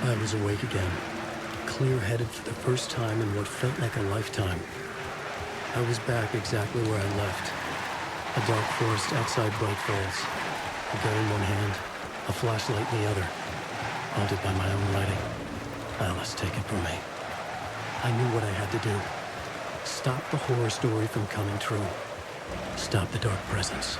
I was awake again, clear-headed for the first time in what felt like a lifetime. I was back exactly where I left. A dark forest outside Bright Falls. A gun in one hand, a flashlight in the other. Haunted by my own writing. Alice, take it from me. I knew what I had to do. Stop the horror story from coming true. Stop the dark presence.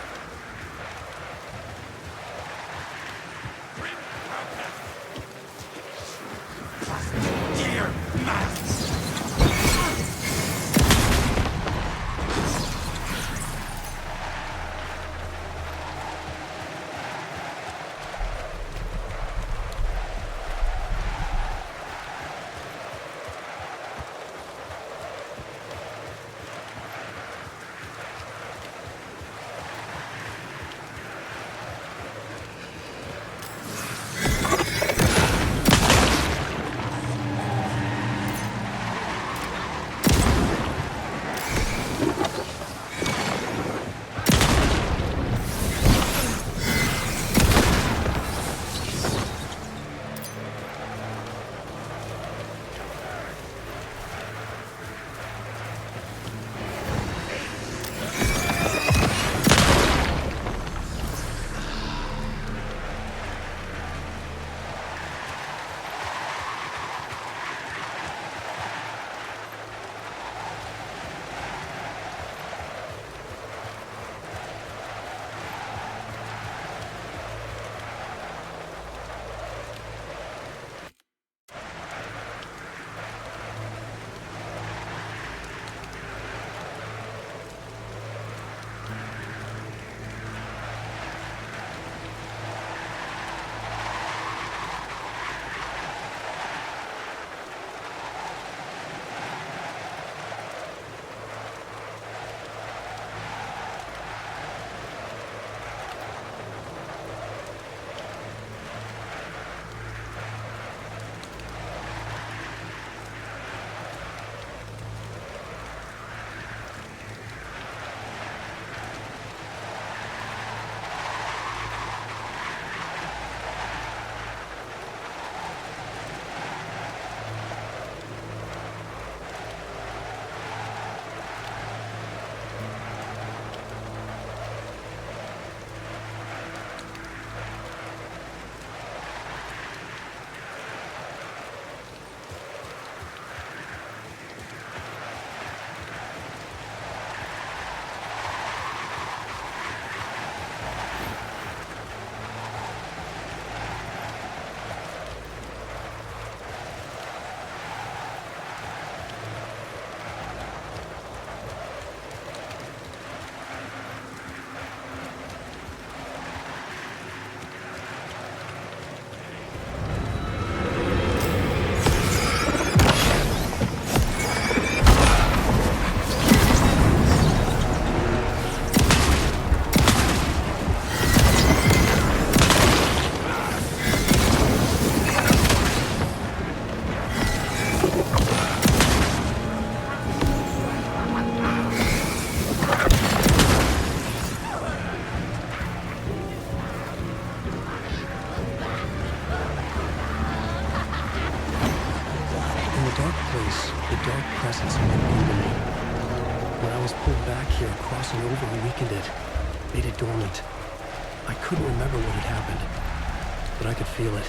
Feel it,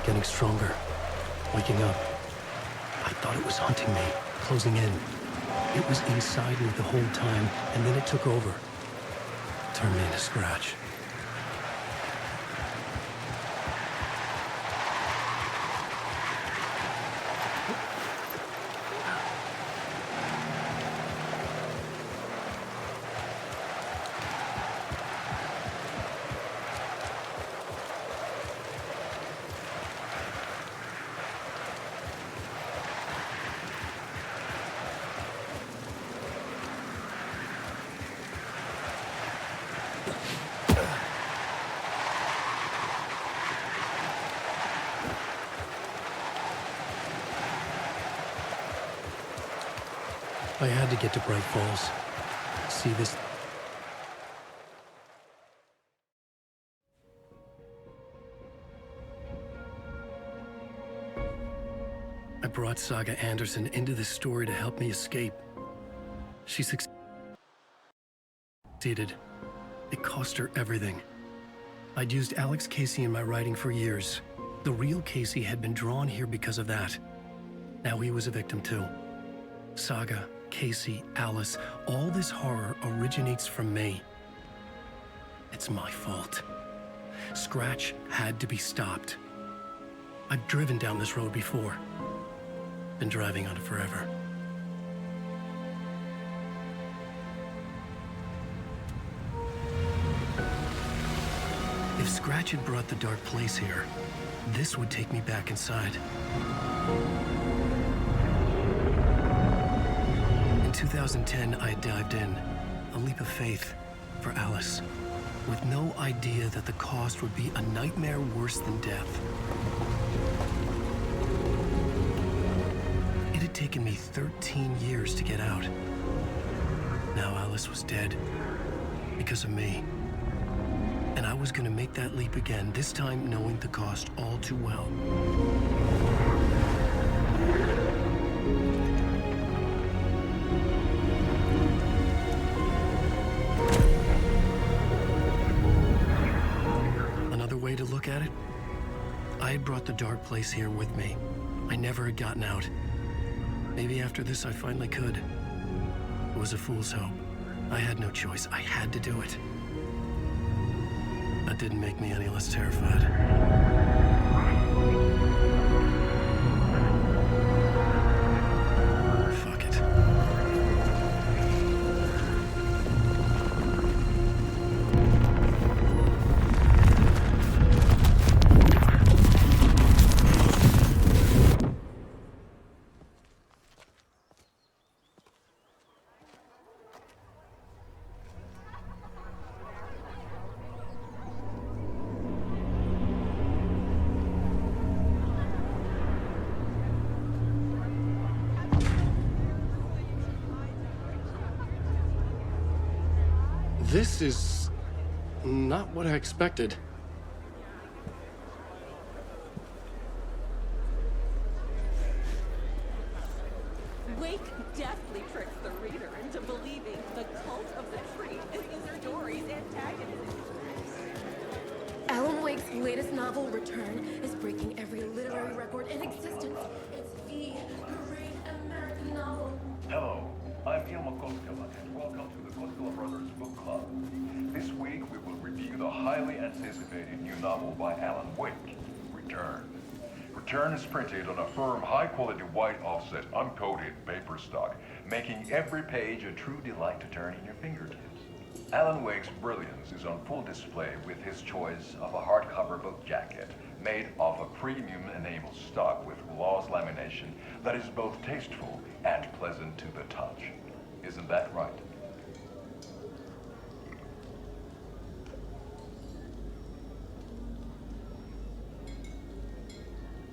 getting stronger, waking up. I thought it was hunting me, closing in. It was inside me the whole time, and then it took over. Turned me into scratch. I had to get to Bright Falls. See this. brought Saga Anderson into this story to help me escape. She succeeded. It cost her everything. I'd used Alex Casey in my writing for years. The real Casey had been drawn here because of that. Now he was a victim too. Saga, Casey, Alice, all this horror originates from me. It's my fault. Scratch had to be stopped. I've driven down this road before. Been driving on it forever. If Scratch had brought the dark place here, this would take me back inside. In 2010, I had dived in, a leap of faith for Alice, with no idea that the cost would be a nightmare worse than death. It had taken me 13 years to get out. Now Alice was dead, because of me. And I was gonna make that leap again, this time knowing the cost all too well. Another way to look at it, I had brought the dark place here with me. I never had gotten out. Maybe after this I finally could. It was a fool's hope. I had no choice. I had to do it. That didn't make me any less terrified. Fuck it. This is not what I expected. Wake deftly tricks the reader into believing the cult of the tree is the story's antagonist. Alan Wake's latest novel, Return, is breaking every literary record in existence. It's the great American novel. Hello, I'm Ilma Koskela, and welcome to the Koskela Brothers Book Club. This week we will review the highly anticipated new novel by Alan Wake, Return. Return is printed on a firm, high-quality white offset, uncoated paper stock, making every page a true delight to turn in your fingertips. Alan Wake's brilliance is on full display with his choice of a hardcover book jacket made of a premium enamel stock with gloss lamination that is both tasteful and pleasant to the touch. Isn't that right?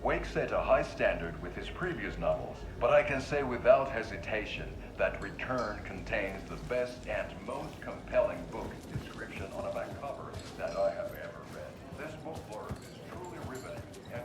Wake set a high standard with his previous novels, but I can say without hesitation that Return contains the best and most compelling book description on a back cover that I have ever read. This book blurb is truly riveting and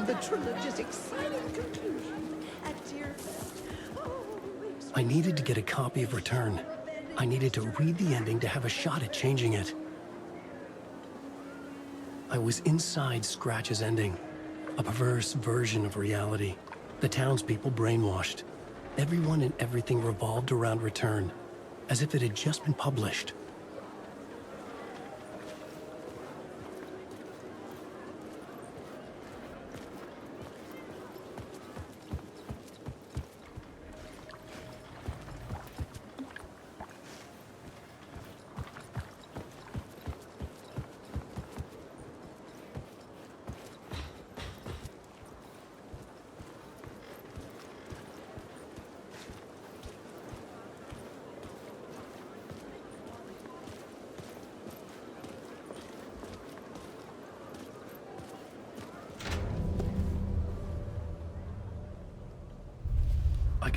The trilogy's exciting conclusion. And dear, I needed to get a copy of Return. I needed to read the ending to have a shot at changing it. I was inside Scratch's ending, a perverse version of reality. The townspeople brainwashed. Everyone and everything revolved around Return, as if it had just been published.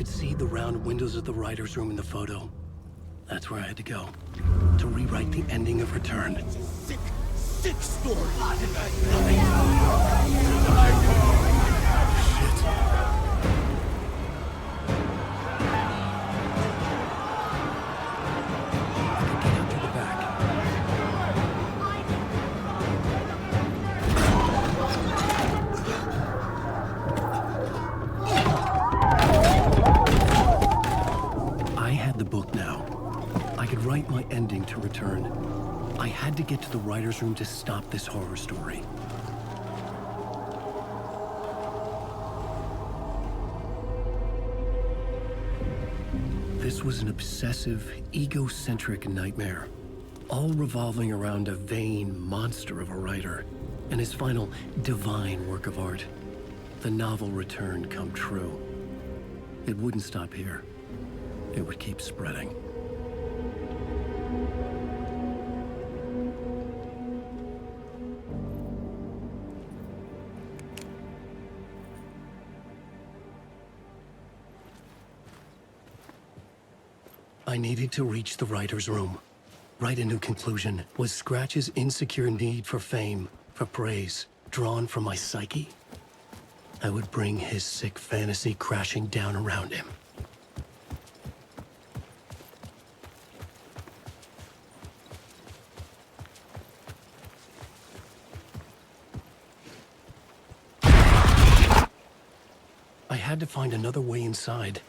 could see the round windows of the writer's room in the photo. That's where I had to go, to rewrite the ending of Return. Sick story. My ending to Return. I had to get to the writer's room to stop this horror story. This was an obsessive, egocentric nightmare, all revolving around a vain monster of a writer and his final divine work of art, the novel Return come true. It wouldn't stop here. It would keep spreading. I needed to reach the writer's room. Write a new conclusion. Was Scratch's insecure need for fame, for praise, drawn from my psyche? I would bring his sick fantasy crashing down around him. I had to find another way inside.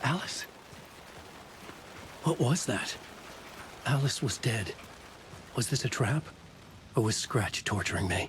Alice? What was that? Alice was dead. Was this a trap? Or was Scratch torturing me?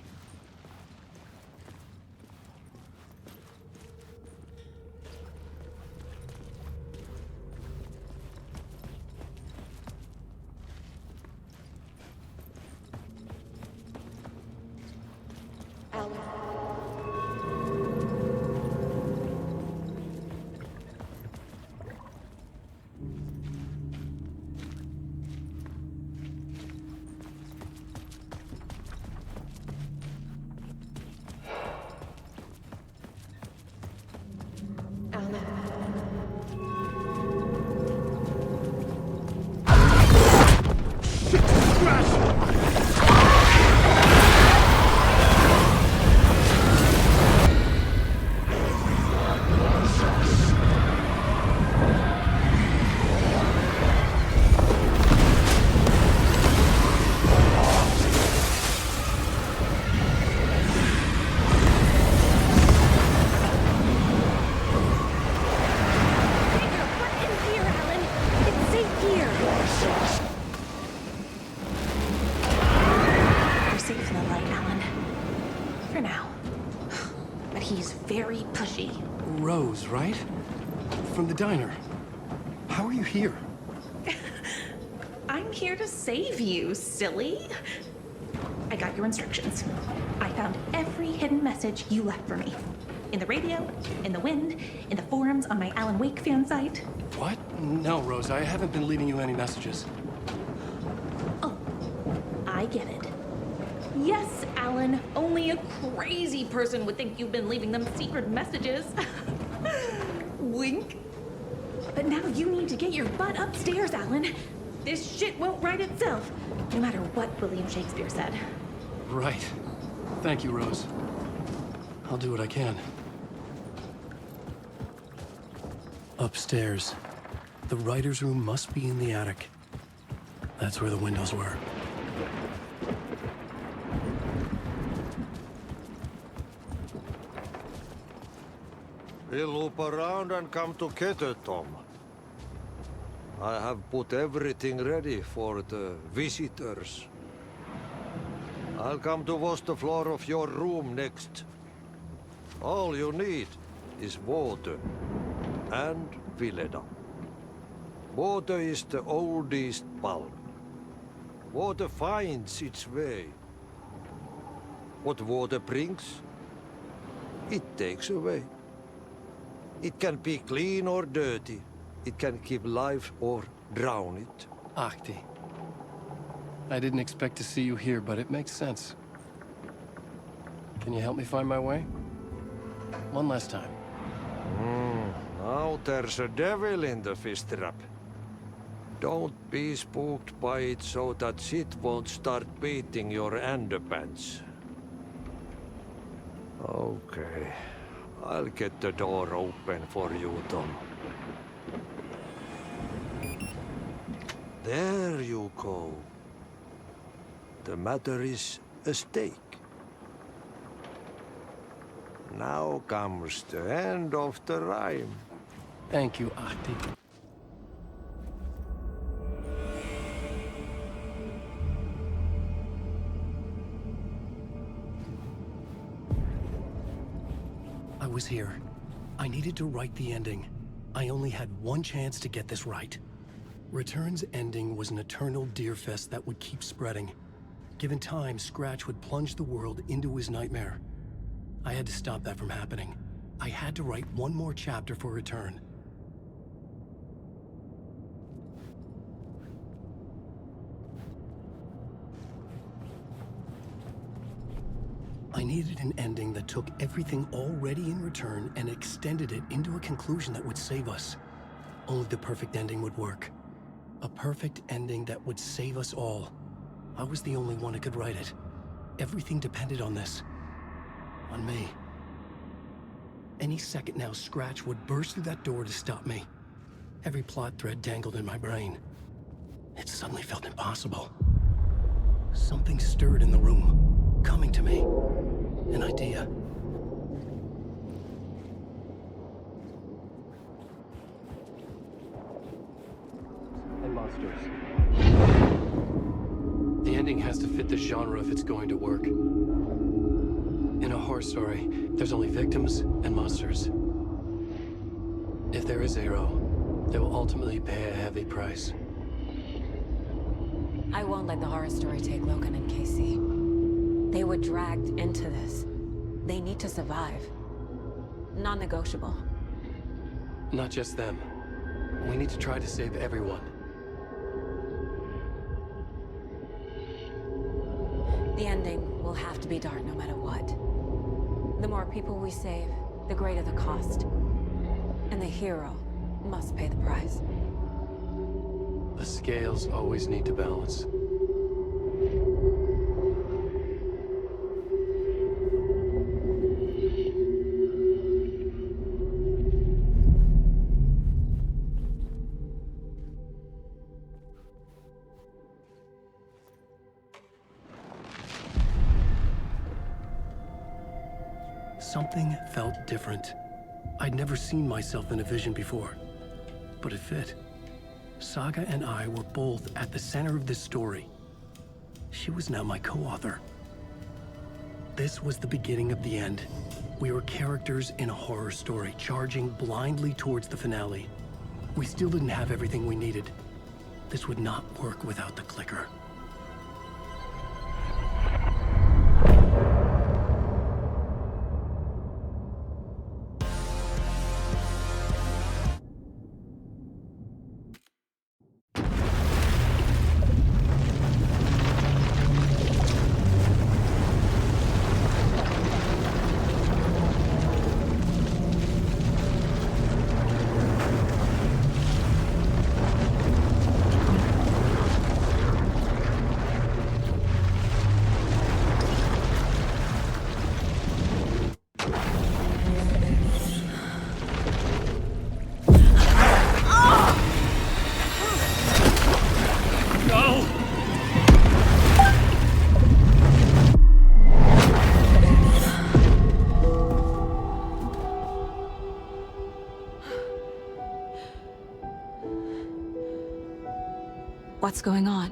Rose, right? From the diner. How are you here? I'm here to save you, silly. I got your instructions. I found every hidden message you left for me. In the radio, in the wind, in the forums on my Alan Wake fan site. What? No, Rose, I haven't been leaving you any messages. Oh, I get it. Yes, Alan, only a crazy person would think you've been leaving them secret messages. Wink. But now you need to get your butt upstairs, Alan. This shit won't write itself, no matter what William Shakespeare said. Right. Thank you, Rose. I'll do what I can. Upstairs. The writer's room must be in the attic. That's where the windows were. We'll loop around and come together, Tom. I have put everything ready for the visitors. I'll come to wash the floor of your room next. All you need is water and fill it up. Water is the oldest bulb. Water finds its way. What water brings, it takes away. It can be clean or dirty. It can keep life or drown it. Ahti. I didn't expect to see you here, but it makes sense. Can you help me find my way? One last time. Now there's a devil in the fish trap. Don't be spooked by it so that shit won't start beating your underpants. Okay. I'll get the door open for you, Tom. There you go. The matter is a stake. Now comes the end of the rhyme. Thank you, Ahti. I was here. I needed to write the ending. I only had one chance to get this right. Return's ending was an eternal deerfest that would keep spreading. Given time, Scratch would plunge the world into his nightmare. I had to stop that from happening. I had to write one more chapter for Return. I needed an ending that took everything already in Return and extended it into a conclusion that would save us. Only the perfect ending would work. A perfect ending that would save us all. I was the only one who could write it. Everything depended on this. On me. Any second now, Scratch would burst through that door to stop me. Every plot thread dangled in my brain. It suddenly felt impossible. Something stirred in the room, coming to me. An idea. And monsters. The ending has to fit the genre if it's going to work. In a horror story, there's only victims and monsters. If there is Arrow, they will ultimately pay a heavy price. I won't let the horror story take Logan and Casey. They were dragged into this. They need to survive. Non-negotiable. Not just them. We need to try to save everyone. The ending will have to be dark no matter what. The more people we save, the greater the cost. And the hero must pay the price. The scales always need to balance. Something felt different. I'd never seen myself in a vision before, but it fit. Saga and I were both at the center of this story. She was now my co-author. This was the beginning of the end. We were characters in a horror story, charging blindly towards the finale. We still didn't have everything we needed. This would not work without the clicker. What's going on?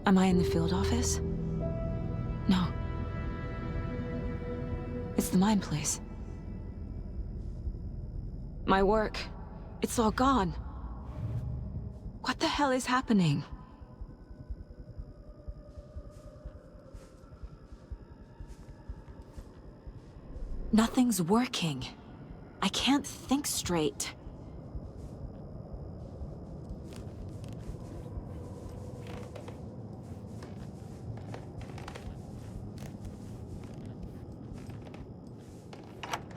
Am I in the field office? No. It's the mine place. My work. It's all gone. What the hell is happening? Nothing's working. I can't think straight.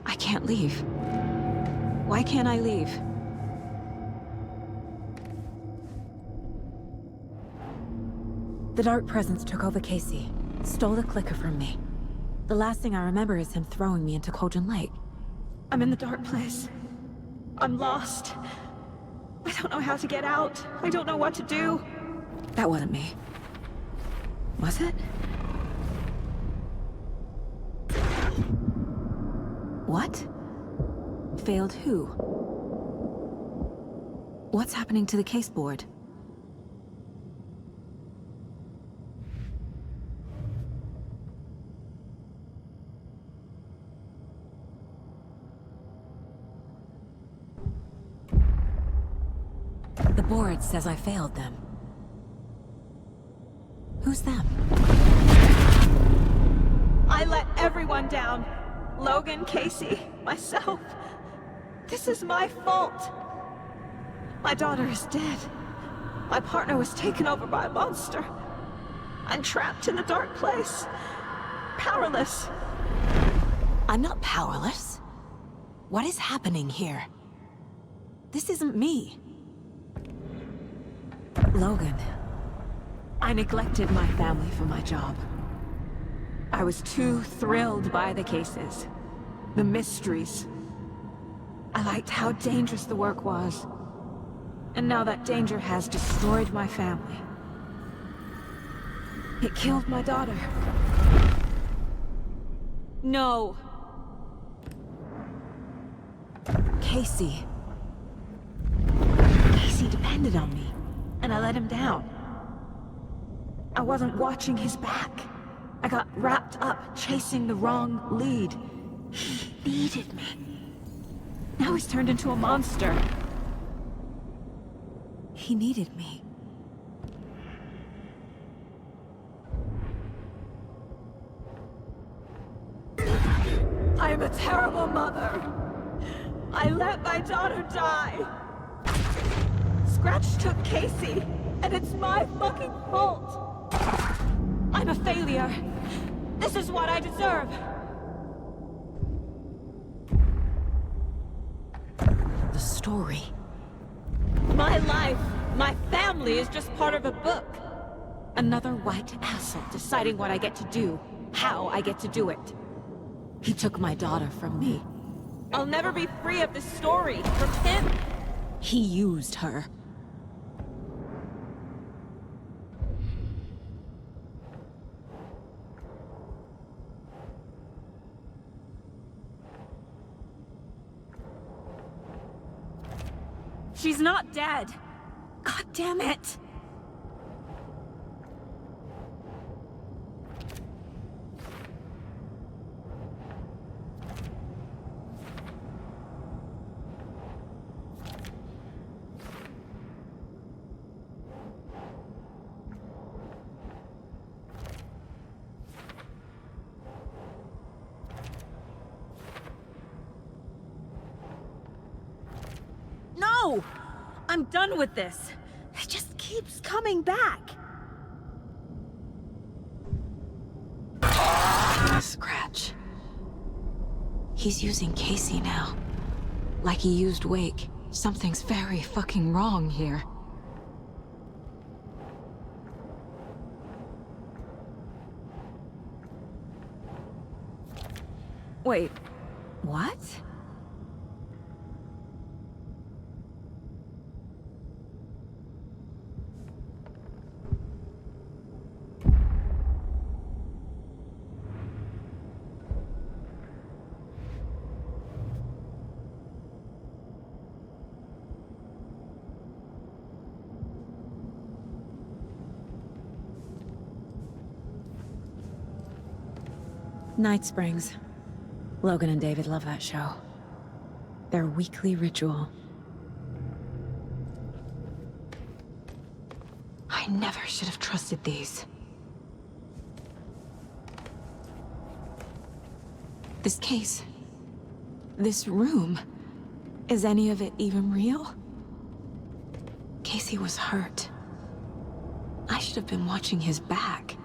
I can't leave. Why can't I leave? The Dark Presence took over Casey, stole the clicker from me. The last thing I remember is him throwing me into Cauldron Lake. I'm in the dark place. I'm lost. I don't know how to get out. I don't know what to do. That wasn't me. Was it? What? Failed who? What's happening to the case board? The board says I failed them. Who's them? I let everyone down. Logan, Casey, myself. This is my fault. My daughter is dead. My partner was taken over by a monster. I'm trapped in the dark place. Powerless. I'm not powerless. What is happening here? This isn't me. Logan. I neglected my family for my job. I was too thrilled by the cases, the mysteries. I liked how dangerous the work was. And now that danger has destroyed my family. It killed my daughter. No. Casey. Casey depended on me, and I let him down. I wasn't watching his back. I got wrapped up chasing the wrong lead. He needed me. Now he's turned into a monster. He needed me. I am a terrible mother. I let my daughter die. Scratch took Casey, and it's my fucking fault. I'm a failure. This is what I deserve. The story. My life, my family is just part of a book. Another white asshole deciding what I get to do, how I get to do it. He took my daughter from me. I'll never be free of this story from him. He used her. She's not dead. God damn it. No! I'm done with this. It just keeps coming back. Scratch. He's using Casey now. Like he used Wake. Something's very fucking wrong here. Wait, what? Night Springs. Logan and David love that show. Their weekly ritual. I never should have trusted these. This case. This room. Is any of it even real? Casey was hurt. I should have been watching his back.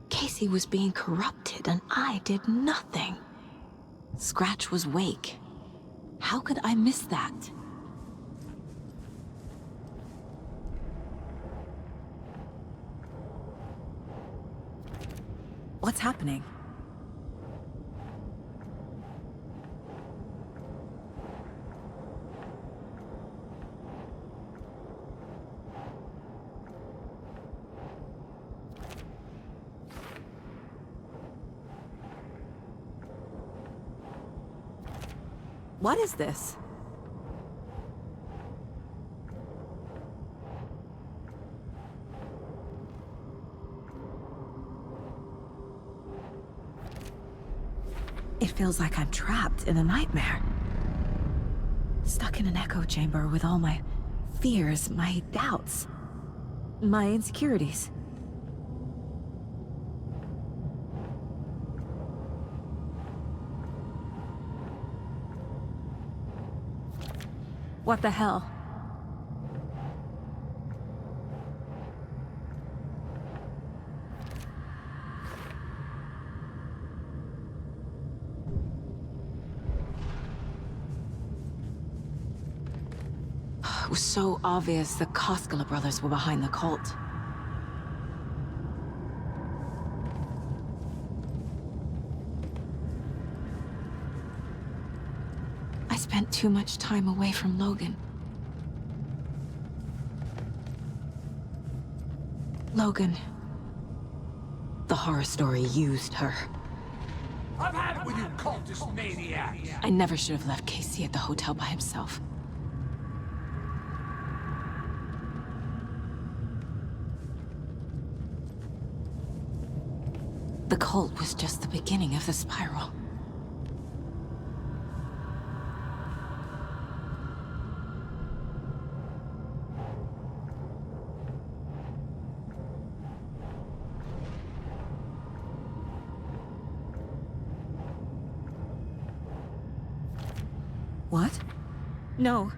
Casey was being corrupted and I did nothing. Scratch was Wake. How could I miss that? What's happening? What is this? It feels like I'm trapped in a nightmare. Stuck in an echo chamber with all my fears, my doubts, my insecurities. What the hell? It was so obvious the Koskela brothers were behind the cult. I spent too much time away from Logan. Logan. The horror story used her. I've had it with you cultist maniacs! I never should have left Casey at the hotel by himself. The cult was just the beginning of the spiral. What? No.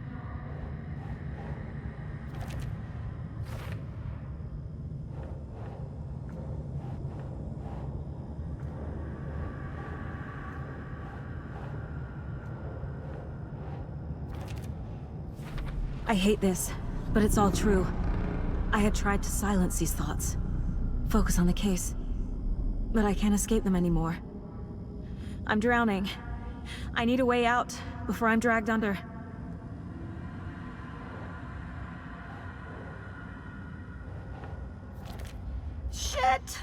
I hate this, but it's all true. I had tried to silence these thoughts. Focus on the case. But I can't escape them anymore. I'm drowning. I need a way out before I'm dragged under. Shit!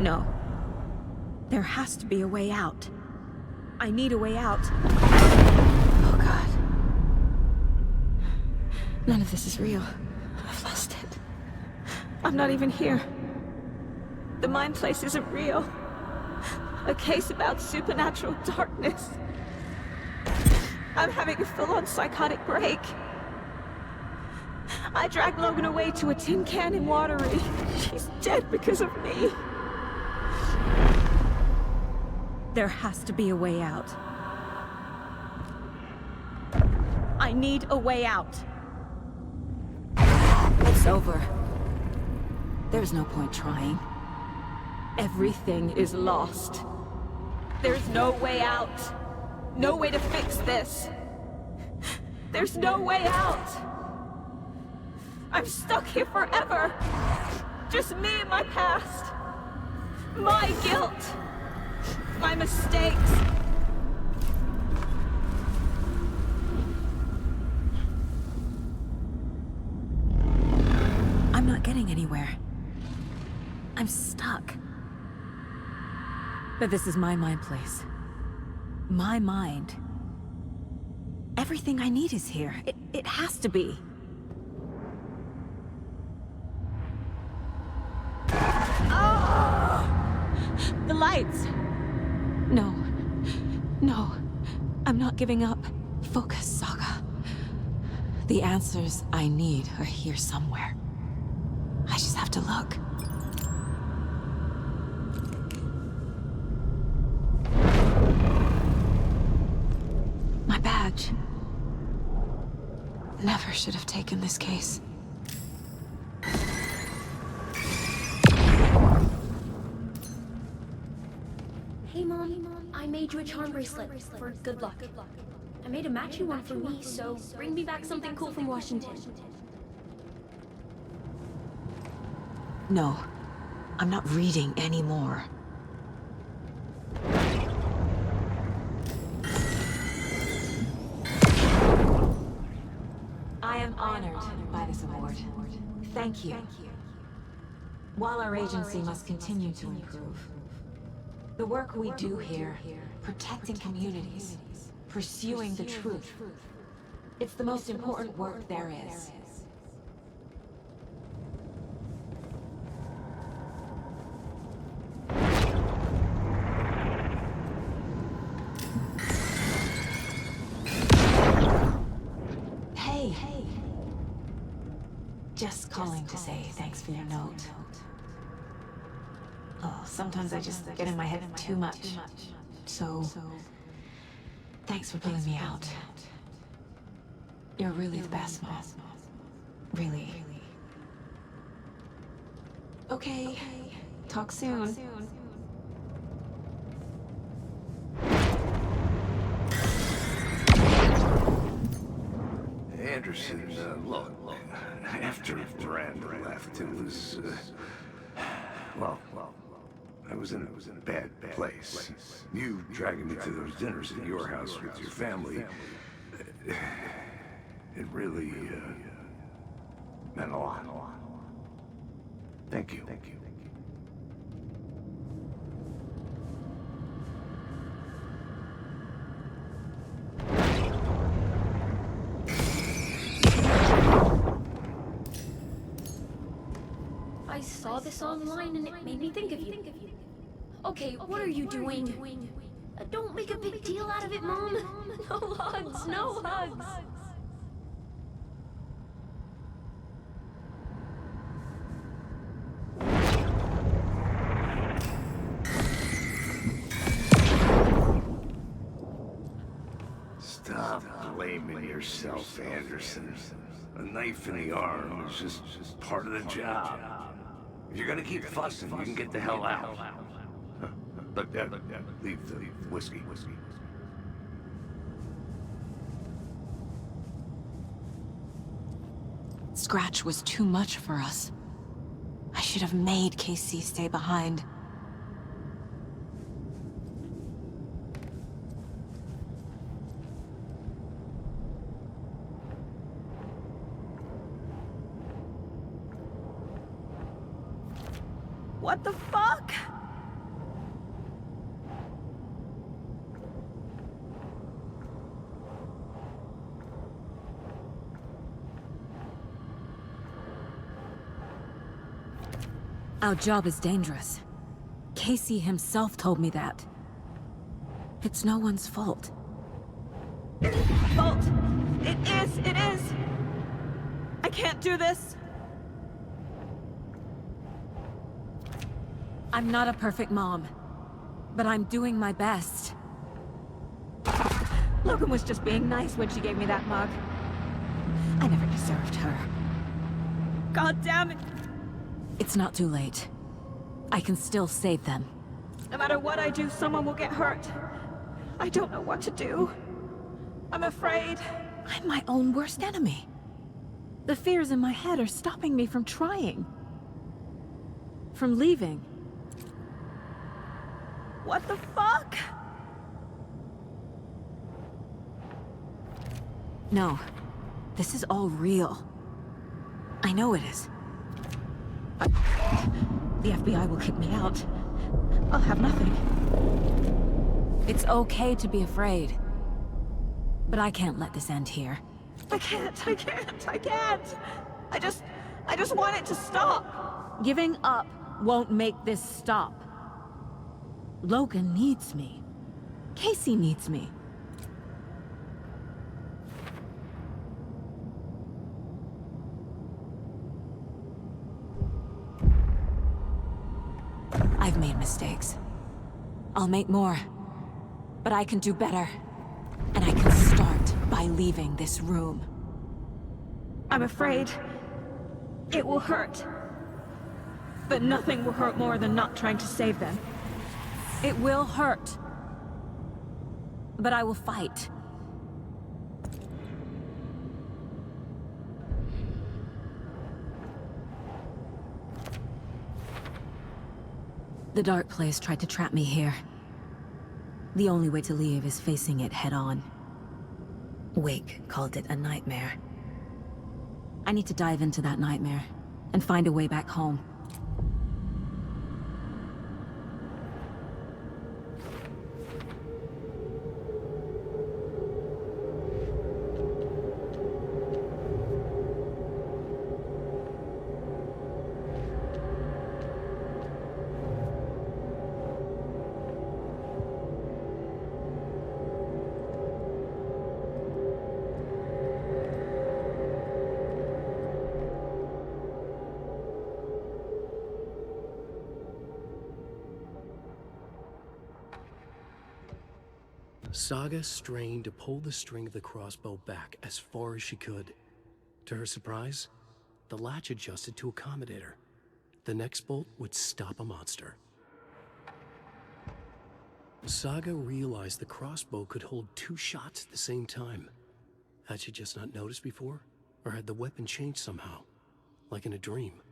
No. There has to be a way out. I need a way out. Oh God. None of this is real. I've lost it. I'm not even here. The mind place isn't real. A case about supernatural darkness. I'm having a full-on psychotic break. I dragged Logan away to a tin can in Watery. She's dead because of me. There has to be a way out. I need a way out. It's over. There's no point trying. Everything is lost. There's no way out. No way to fix this. There's no way out. I'm stuck here forever. Just me and my past. My guilt. My mistakes. I'm not getting anywhere. I'm stuck. But this is my mind place. My mind. Everything I need is here. It has to be. The lights! No. No. I'm not giving up. Focus, Saga. The answers I need are here somewhere. I just have to look. My badge. Never should have taken this case. Hey, Mom. I made you a charm bracelet for good luck. I made a matching one for me, so bring me back something cool from Washington. No. I'm not reading anymore. I am honored by this award. Thank you. While our agency must continue to improve, the work we do here, protecting communities, pursuing the truth, it's the most important work there is. Hey. Just calling to say thanks for your note. Oh, sometimes I just get in my head too much. So, thanks for pulling me out. You're really the best, Mom. Really. Okay. Talk soon. Anderson, look, after Miranda left, it was, well, I was in a bad place. You dragging me to those dinners at your house with your family, it really, meant a lot. Thank you. I saw this online and it made me think of you. Okay, what are you doing? Don't make a big deal out of it, Mom. No hugs, no hugs. Stop blaming yourself, Anderson. A knife in the arm is just part of the job. If you're gonna keep fussing, you can get the hell out. But leave the whiskey. Scratch was too much for us. I should have made KC stay behind. What the fuck? Our job is dangerous. Casey himself told me that. It's no one's fault. Fault! It is! I can't do this! I'm not a perfect mom, but I'm doing my best. Logan was just being nice when she gave me that mug. I never deserved her. God damn it! It's not too late. I can still save them. No matter what I do, someone will get hurt. I don't know what to do. I'm afraid. I'm my own worst enemy. The fears in my head are stopping me from trying. From leaving. What the fuck? No. This is all real. I know it is. The FBI will kick me out. I'll have nothing. It's okay to be afraid. But I can't let this end here. I can't. I just want it to stop. Giving up won't make this stop. Logan needs me. Casey needs me. I've made mistakes. I'll make more. But I can do better. And I can start by leaving this room. I'm afraid it will hurt. But nothing will hurt more than not trying to save them. It will hurt. But I will fight. The dark place tried to trap me here. The only way to leave is facing it head-on. Wake called it a nightmare. I need to dive into that nightmare and find a way back home. Saga strained to pull the string of the crossbow back as far as she could. To her surprise, the latch adjusted to accommodate her. The next bolt would stop a monster. Saga realized the crossbow could hold 2 shots at the same time. Had she just not noticed before? Or had the weapon changed somehow? Like in a dream?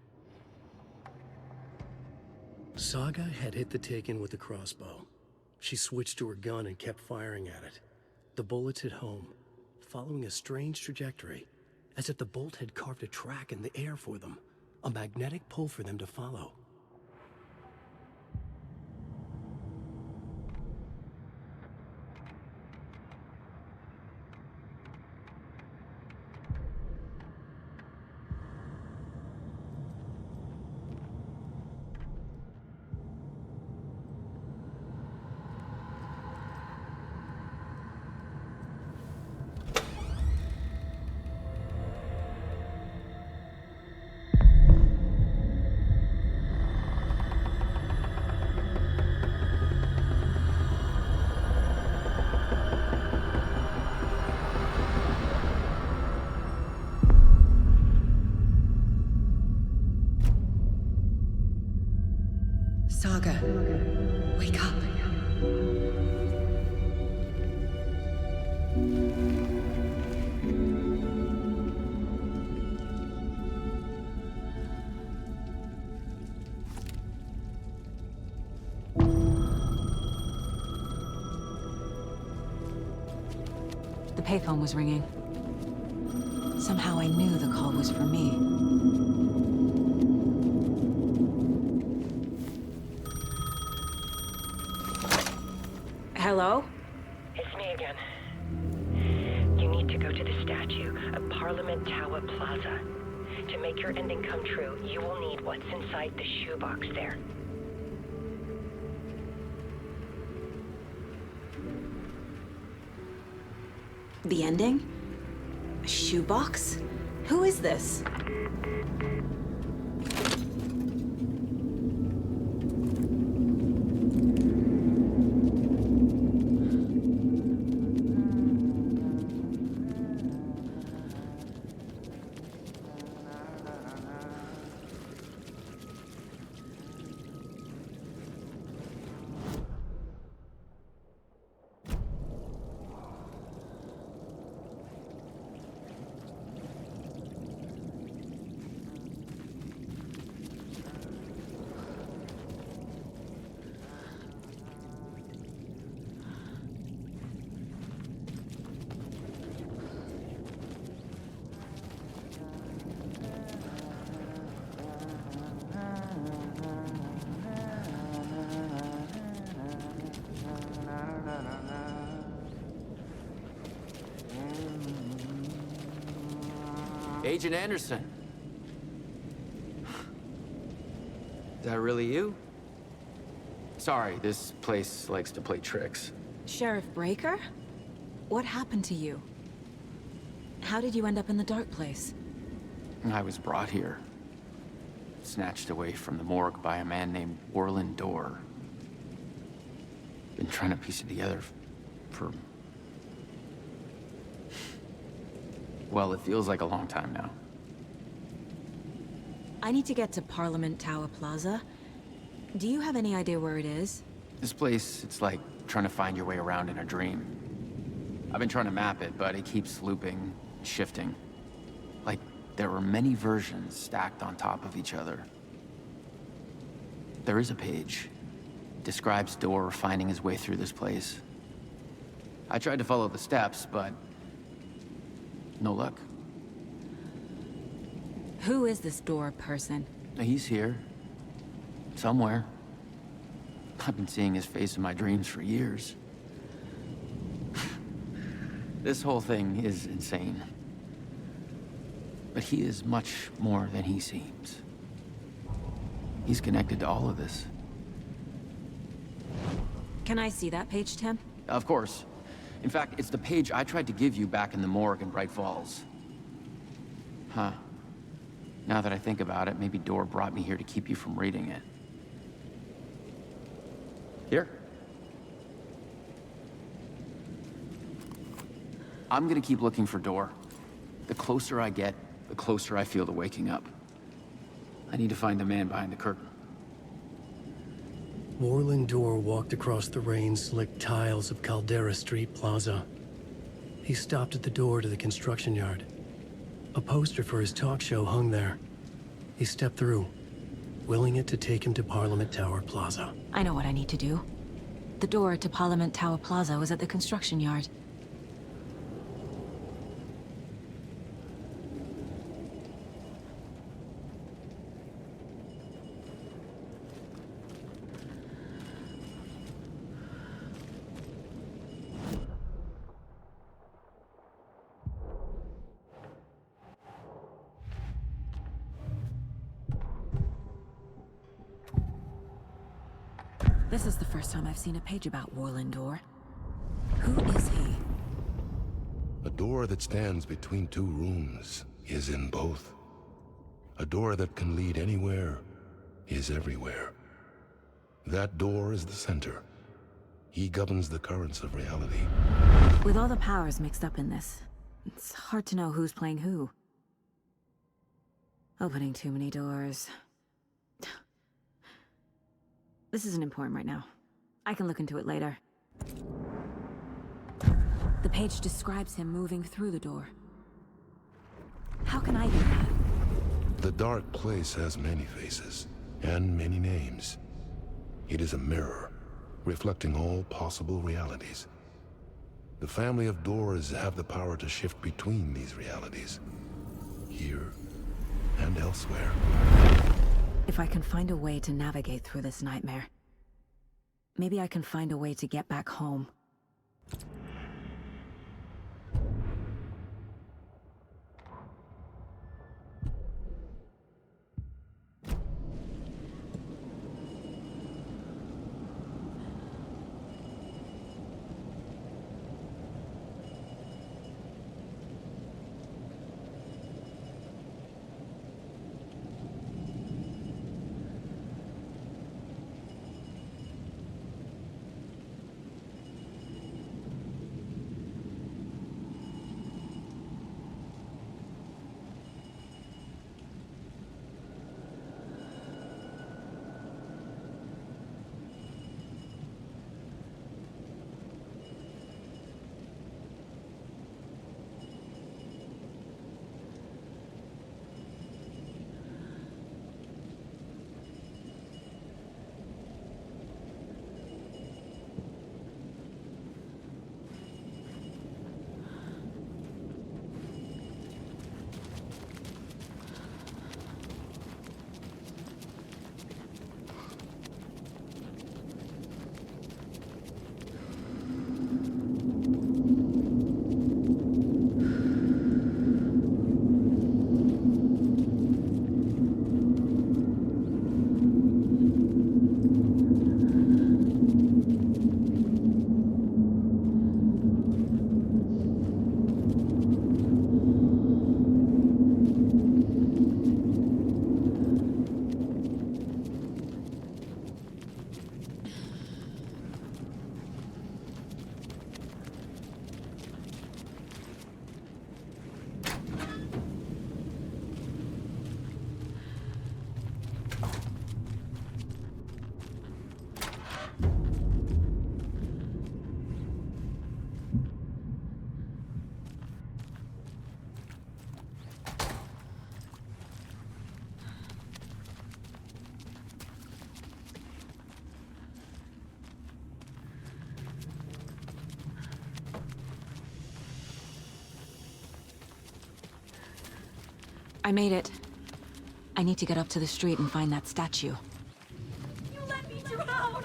Saga had hit the take-in with the crossbow. She switched to her gun and kept firing at it. The bullets hit home, following a strange trajectory, as if the bolt had carved a track in the air for them, a magnetic pull for them to follow. Saga, wake up. The payphone was ringing. Somehow I knew the call was for me. Hello? It's me again. You need to go to the statue of Parliament Tower Plaza. To make your ending come true, you will need what's inside the shoebox there. The ending? A shoebox? Who is this? Agent Anderson. Is that really you? Sorry, this place likes to play tricks. Sheriff Breaker? What happened to you? How did you end up in the dark place? I was brought here. Snatched away from the morgue by a man named Orland Dorr. Been trying to piece it together for... well, it feels like a long time now. I need to get to Parliament Tower Plaza. Do you have any idea where it is? This place, it's like trying to find your way around in a dream. I've been trying to map it, but it keeps looping, shifting. Like there were many versions stacked on top of each other. There is a page. Describes Dorr finding his way through this place. I tried to follow the steps, but no luck. Who is this Dorr person? He's here. Somewhere. I've been seeing his face in my dreams for years. This whole thing is insane. But he is much more than he seems. He's connected to all of this. Can I see that page, Tim? Of course. In fact, it's the page I tried to give you back in the morgue in Bright Falls. Huh. Now that I think about it, maybe Dorr brought me here to keep you from reading it. Here. I'm gonna keep looking for Dorr. The closer I get, the closer I feel to waking up. I need to find the man behind the curtain. Orland Dorr walked across the rain-slicked tiles of Caldera Street Plaza. He stopped at the door to the construction yard. A poster for his talk show hung there. He stepped through, willing it to take him to Parliament Tower Plaza. I know what I need to do. The door to Parliament Tower Plaza was at the construction yard. This is the first time I've seen a page about Orland Dorr. Who is he? A door that stands between two rooms is in both. A door that can lead anywhere is everywhere. That door is the center. He governs the currents of reality. With all the powers mixed up in this, it's hard to know who's playing who. Opening too many doors. This isn't important right now. I can look into it later. The page describes him moving through the door. How can I do that? The dark place has many faces, and many names. It is a mirror, reflecting all possible realities. The family of Doors have the power to shift between these realities, here and elsewhere. If I can find a way to navigate through this nightmare, maybe I can find a way to get back home. I made it. I need to get up to the street and find that statue. You let me drown!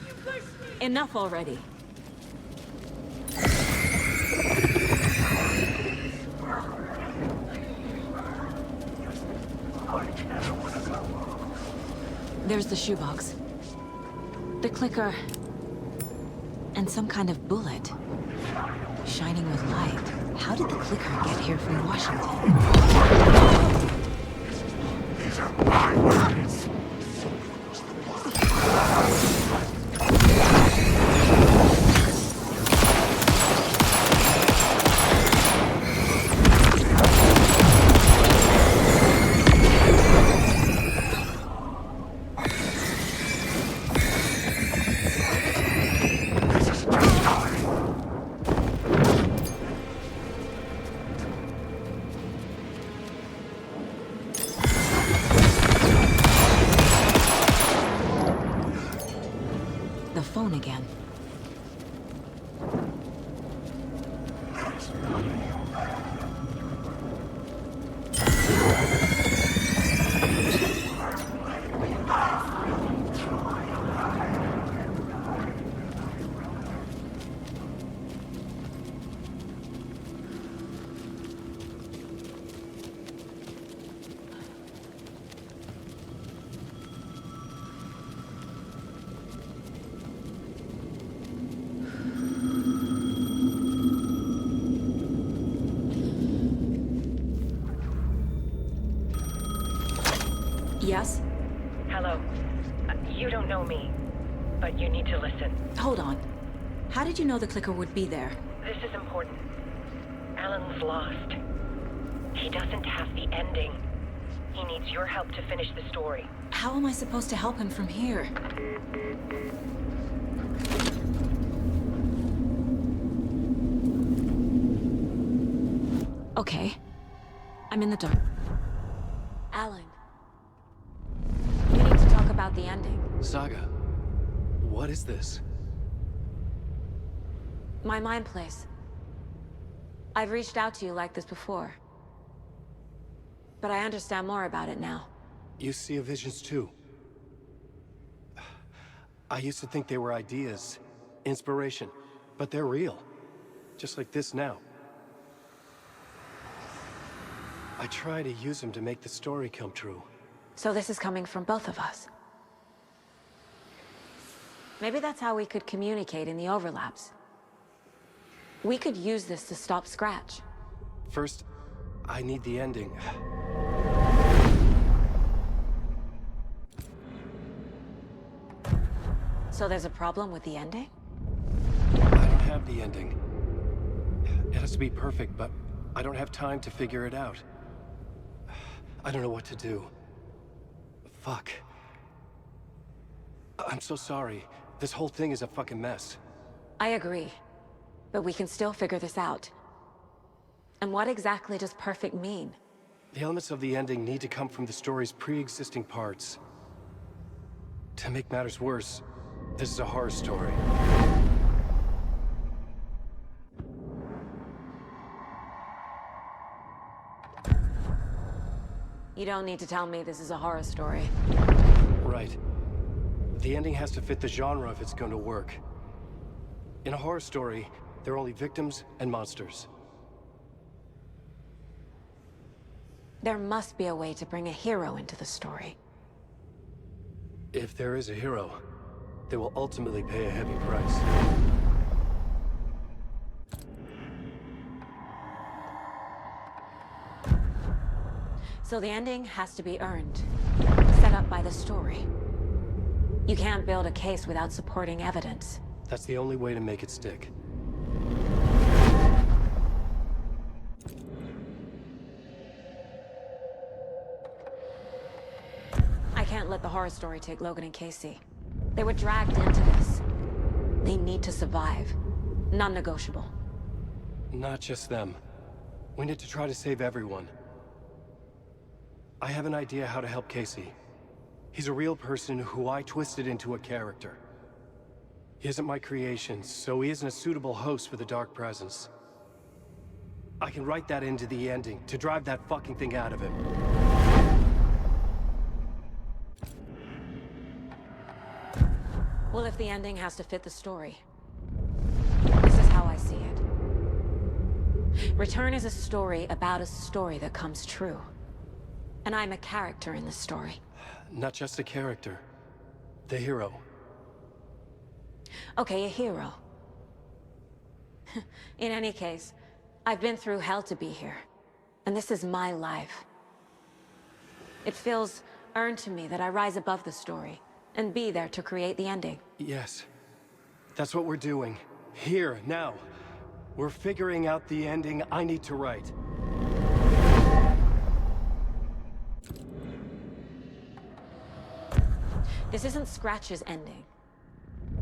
You pushed me! Enough already. There's the shoebox. The clicker. And some kind of bullet. Shining with light. How did the clicker get here from Washington? These are my words. The phone again. Yes? Hello. You don't know me, but you need to listen. Hold on. How did you know the clicker would be there? This is important. Alan's lost. He doesn't have the ending. He needs your help to finish the story. How am I supposed to help him from here? Okay. I'm in the dark. Alan. We need to talk about the ending. Saga, what is this? My mind place. I've reached out to you like this before. But I understand more about it now. You see visions too. I used to think they were ideas, inspiration, but they're real. Just like this now. I try to use them to make the story come true. So this is coming from both of us. Maybe that's how we could communicate in the overlaps. We could use this to stop Scratch. First, I need the ending. So there's a problem with the ending? I don't have the ending. It has to be perfect, but I don't have time to figure it out. I don't know what to do. Fuck. I'm so sorry. This whole thing is a fucking mess. I agree. But we can still figure this out. And what exactly does perfect mean? The elements of the ending need to come from the story's pre-existing parts. To make matters worse, this is a horror story. You don't need to tell me this is a horror story. Right. The ending has to fit the genre if it's going to work. In a horror story, there are only victims and monsters. There must be a way to bring a hero into the story. If there is a hero, they will ultimately pay a heavy price. So the ending has to be earned, set up by the story. You can't build a case without supporting evidence. That's the only way to make it stick. I can't let the horror story take Logan and Casey. They were dragged into this. They need to survive. Non-negotiable. Not just them. We need to try to save everyone. I have an idea how to help Casey. He's a real person who I twisted into a character. He isn't my creation, so he isn't a suitable host for the Dark Presence. I can write that into the ending to drive that fucking thing out of him. Well, if the ending has to fit the story, this is how I see it. Return is a story about a story that comes true. And I'm a character in the story. Not just a character. The hero. Okay, a hero. In any case, I've been through hell to be here. And this is my life. It feels earned to me that I rise above the story and be there to create the ending. Yes. That's what we're doing. Here, now. We're figuring out the ending I need to write. This isn't Scratch's ending.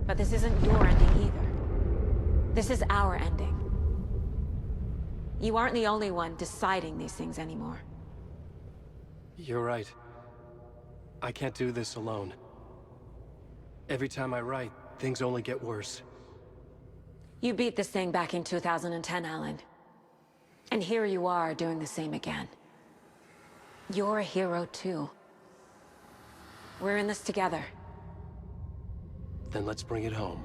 But this isn't your ending either. This is our ending. You aren't the only one deciding these things anymore. You're right. I can't do this alone. Every time I write, things only get worse. You beat this thing back in 2010, Alan. And here you are doing the same again. You're a hero too. We're in this together. Then let's bring it home.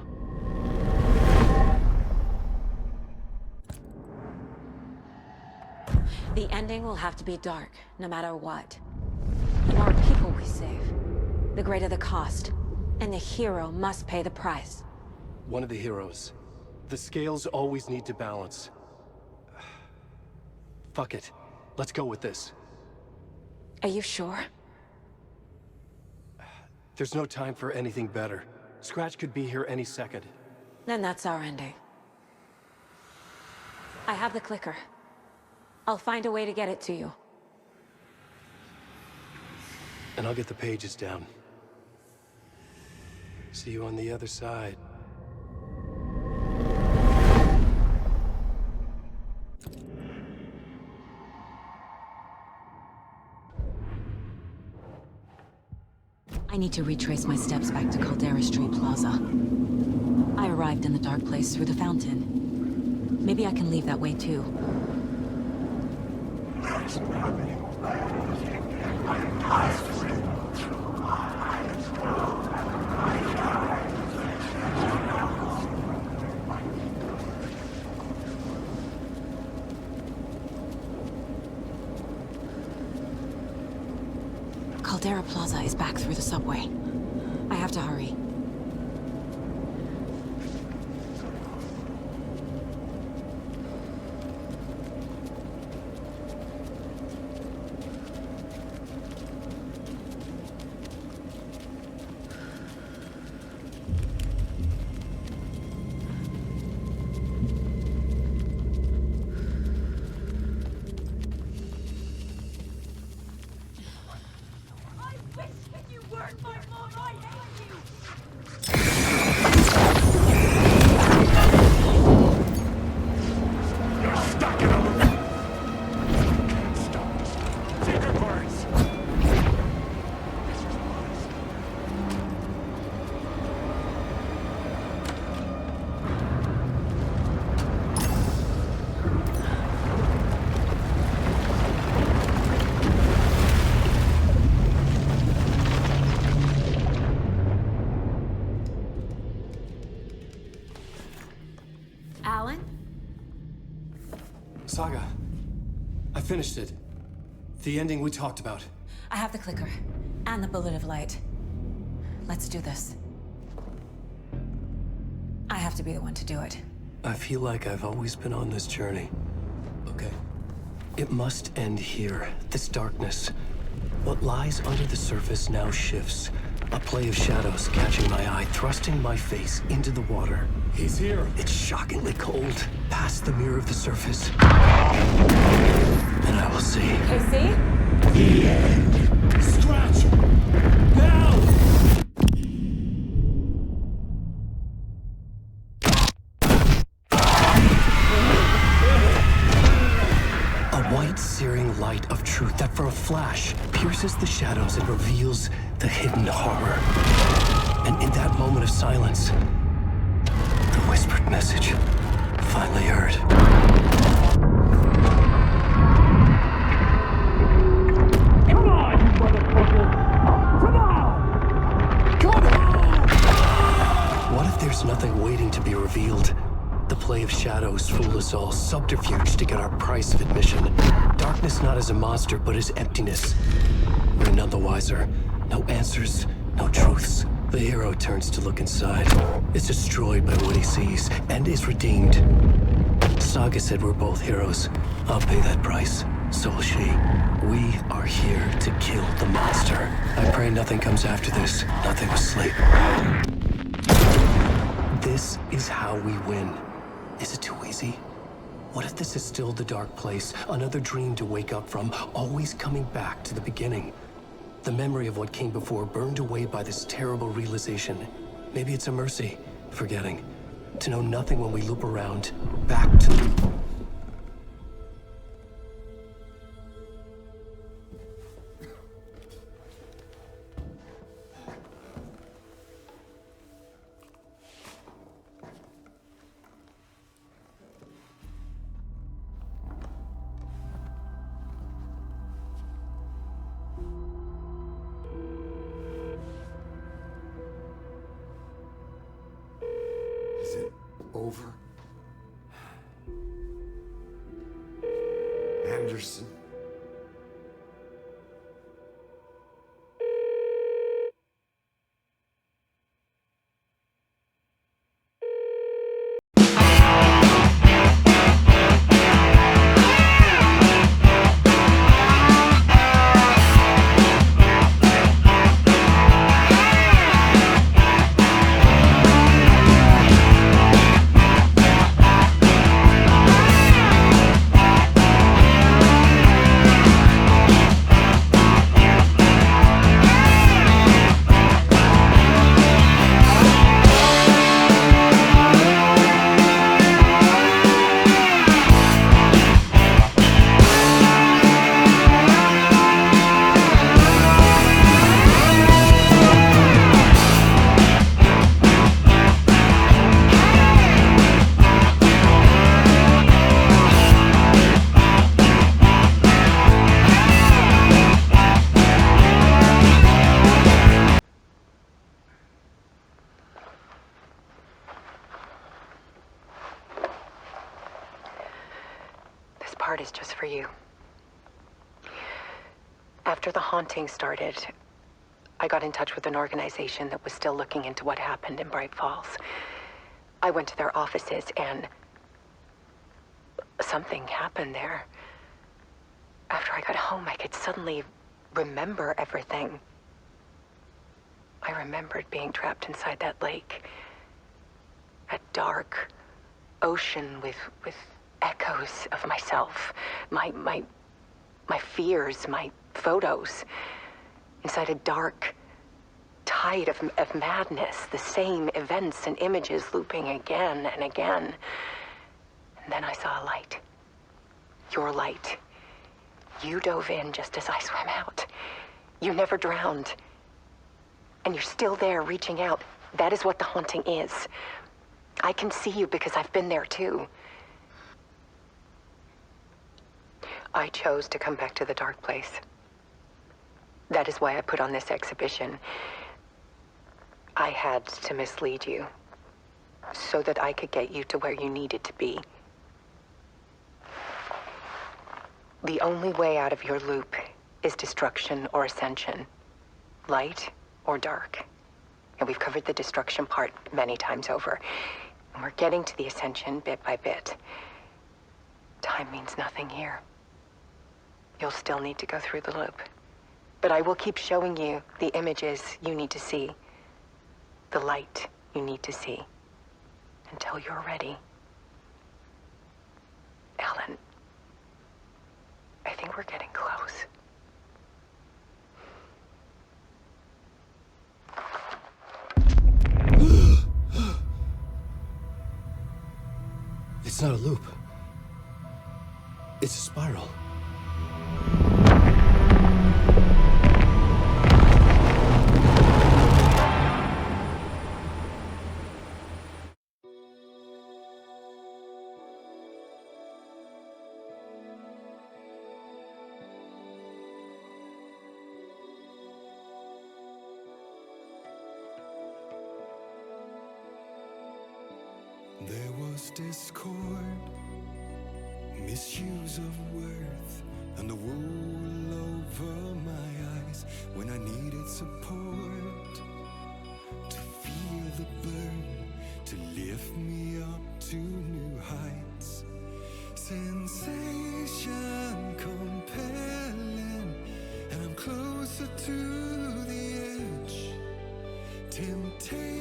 The ending will have to be dark, no matter what. The more people we save, the greater the cost. And the hero must pay the price. One of the heroes. The scales always need to balance. Fuck it. Let's go with this. Are you sure? There's no time for anything better. Scratch could be here any second. Then that's our ending. I have the clicker. I'll find a way to get it to you. And I'll get the pages down. See you on the other side. I need to retrace my steps back to Caldera Street Plaza. I arrived in the dark place through the fountain. Maybe I can leave that way too. Caldera Plaza is back through the subway. I have to hurry. Saga, I finished it. The ending we talked about. I have the clicker and the bullet of light. Let's do this. I have to be the one to do it. I feel like I've always been on this journey. Okay. It must end here, this darkness. What lies under the surface now shifts. A play of shadows catching my eye, thrusting my face into the water. He's here. It's shockingly cold, past the mirror of the surface. And I will see. KC? The end. Scratch! Now! A white, searing light of truth that for a flash pierces the shadows and reveals the hidden horror. And in that moment of silence, the whispered message finally heard. shadows fool us all, subterfuge to get our price of admission. Darkness not as a monster, but as emptiness. We're none the wiser. No answers, no truths. The hero turns to look inside, is destroyed by what he sees, and is redeemed. Saga said we're both heroes. I'll pay that price. So will she. We are here to kill the monster. I pray nothing comes after this. Nothing but sleep. This is how we win. Is it too easy? What if this is still the dark place? Another dream to wake up from, always coming back to the beginning. The memory of what came before burned away by this terrible realization. Maybe it's a mercy, forgetting. To know nothing when we loop around, back to... Is it over? Anderson? Part is just for you. After the haunting started, I got in touch with an organization that was still looking into what happened in Bright Falls. I went to their offices and something happened there. After I got home, I could suddenly remember everything. I remembered being trapped inside that lake. A dark ocean with echoes of myself, my fears, my photos, inside a dark tide of madness, the same events and images looping again and again. And then I saw a light. Your light. You dove in just as I swam out. You never drowned. And you're still there reaching out. That is what the haunting is. I can see you because I've been there too. I chose to come back to the dark place. That is why I put on this exhibition. I had to mislead you, so that I could get you to where you needed to be. The only way out of your loop is destruction or ascension, light or dark. And we've covered the destruction part many times over. And we're getting to the ascension bit by bit. Time means nothing here. You'll still need to go through the loop. But I will keep showing you the images you need to see, the light you need to see, until you're ready. Alan, I think we're getting close. It's not a loop. It's a spiral. there was discord, misuse of worth, and the wool over my eyes when I needed support. To feel the burn, to lift me up to new heights. Sensation compelling, and I'm closer to the edge. Temptation